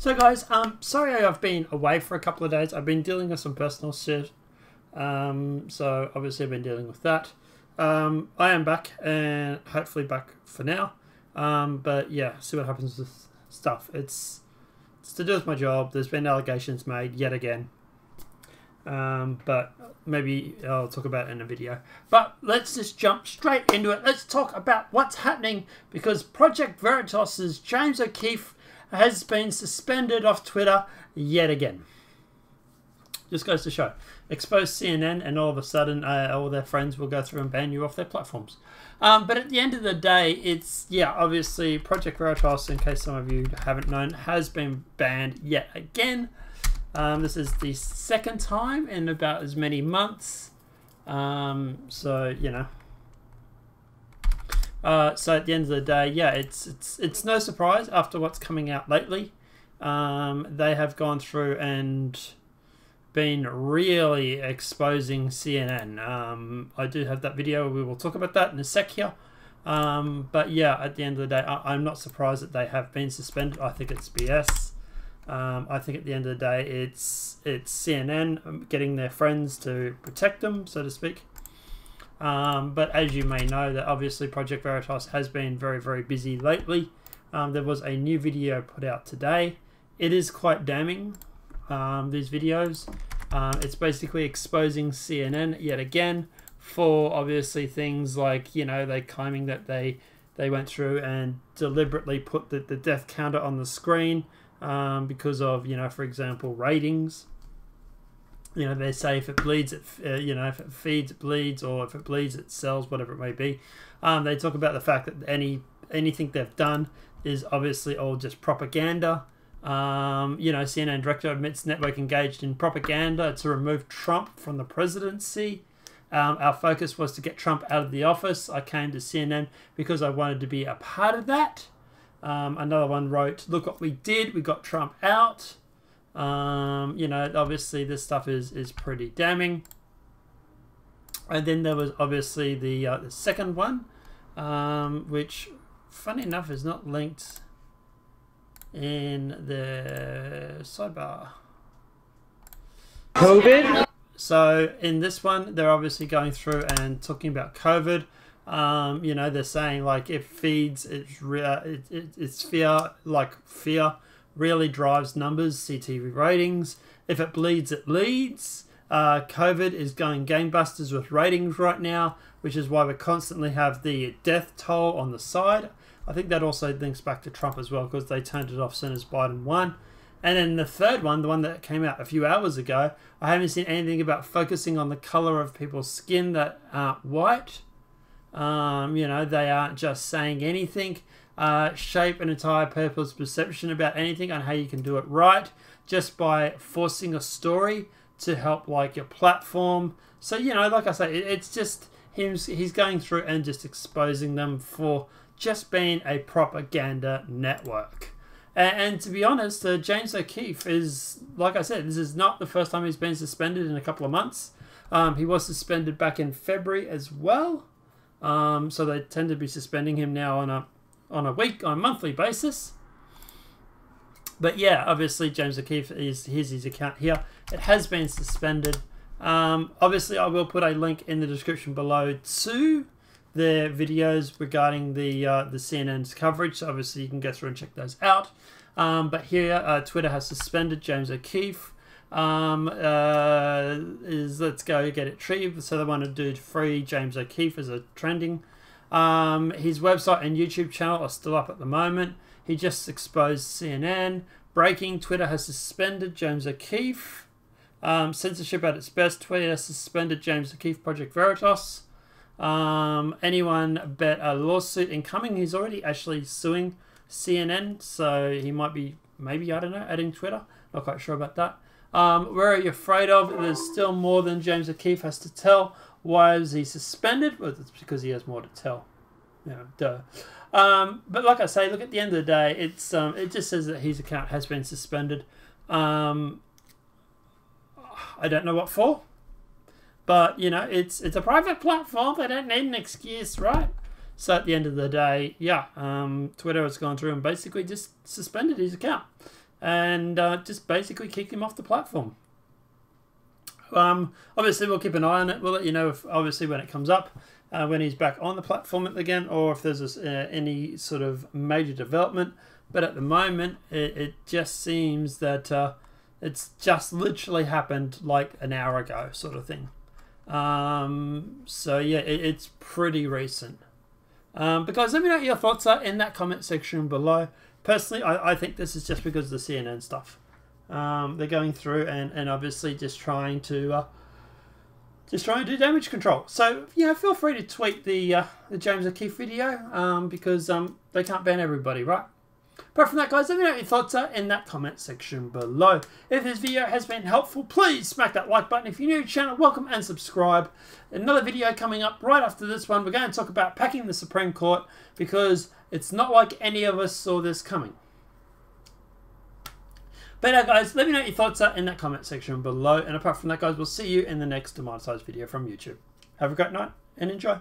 So guys, sorry I've been away for a couple of days. I've been dealing with some personal shit. So obviously I've been dealing with that. I am back and hopefully back for now. But yeah, see what happens with stuff. It's to do with my job. There's been allegations made yet again. But maybe I'll talk about it in a video. But let's just jump straight into it. Let's talk about what's happening because Project Veritas's James O'Keefe has been suspended off Twitter yet again. Just goes to show. Expose CNN and all of a sudden all their friends will go through and ban you off their platforms. But at the end of the day, it's, yeah, obviously Project Veritas, in case some of you haven't known, has been banned yet again. This is the second time in about as many months. So, you know. So at the end of the day, yeah, it's no surprise after what's coming out lately. They have gone through and been really exposing CNN. I do have that video. We will talk about that in a sec here. But yeah, at the end of the day, I'm not surprised that they have been suspended. I think it's BS. I think at the end of the day, it's CNN getting their friends to protect them, so to speak. But as you may know, that obviously Project Veritas has been very, very busy lately. There was a new video put out today. It is quite damning, these videos. It's basically exposing CNN yet again for obviously things like, you know, they claiming that they went through and deliberately put the death counter on the screen because of, you know, for example, ratings. You know, they say if it bleeds, you know, if it feeds, it bleeds, or if it bleeds, it sells, whatever it may be. They talk about the fact that anything they've done is obviously all just propaganda. You know, CNN director admits network engaged in propaganda to remove Trump from the presidency. Our focus was to get Trump out of the office. I came to CNN because I wanted to be a part of that. Another one wrote, look what we did. We got Trump out. You know, obviously this stuff is pretty damning. And then there was obviously the second one, which funny enough is not linked in the sidebar. COVID? So in this one, they're obviously going through and talking about COVID. You know, they're saying like it feeds, it's fear, like fear really drives numbers, CTV ratings. If it bleeds, it leads. COVID is going gangbusters with ratings right now, which is why we constantly have the death toll on the side. I think that also links back to Trump as well, because they turned it off as soon as Biden won. And then the third one, the one that came out a few hours ago, I haven't seen anything about focusing on the color of people's skin that aren't white. You know, they aren't just saying anything. Shape an entire people's perception about anything on how you can do it right just by forcing a story to help like your platform. So, you know, like I say, it's just he's going through and just exposing them for just being a propaganda network. And to be honest, James O'Keefe is, like I said, this is not the first time he's been suspended in a couple of months. He was suspended back in February as well. So they tend to be suspending him now on a monthly basis. But yeah, obviously James O'Keefe here's his account here. It has been suspended. Obviously I will put a link in the description below to their videos regarding the CNN's coverage. So obviously you can go through and check those out. But here Twitter has suspended James O'Keefe. Let's go get it treated. So they want to do free James O'Keefe as a trending. His website and YouTube channel are still up at the moment. He just exposed CNN. Breaking, Twitter has suspended James O'Keefe. Censorship at its best, Twitter has suspended James O'Keefe, Project Veritas. Anyone bet a lawsuit incoming. He's already actually suing CNN, so he might be, maybe, I don't know, adding Twitter. Not quite sure about that. Where are you afraid of? There's still more than James O'Keefe has to tell. Why is he suspended? Well, it's because he has more to tell. You know, duh. But like I say, look, at the end of the day, it's it just says that his account has been suspended. I don't know what for, but you know, it's a private platform. They don't need an excuse, right? So at the end of the day, yeah, Twitter has gone through and basically just suspended his account. and just basically kicked him off the platform. Obviously, we'll keep an eye on it. We'll let you know if, obviously, when it comes up, when he's back on the platform again, or if there's any sort of major development. But at the moment, it just seems that it's just literally happened like an hour ago, sort of thing. So yeah, it's pretty recent. But guys, let me know what your thoughts are in that comment section below. Personally, I think this is just because of the CNN stuff. They're going through and obviously just trying to do damage control. So yeah, feel free to tweet the James O'Keefe video because they can't ban everybody, right? Apart from that, guys, let me know what your thoughts are in that comment section below. If this video has been helpful, please smack that like button. If you're new to the channel, welcome and subscribe. Another video coming up right after this one. We're going to talk about packing the Supreme Court because it's not like any of us saw this coming. But guys, let me know what your thoughts are in that comment section below. And apart from that, guys, we'll see you in the next demonetized video from YouTube. Have a great night and enjoy.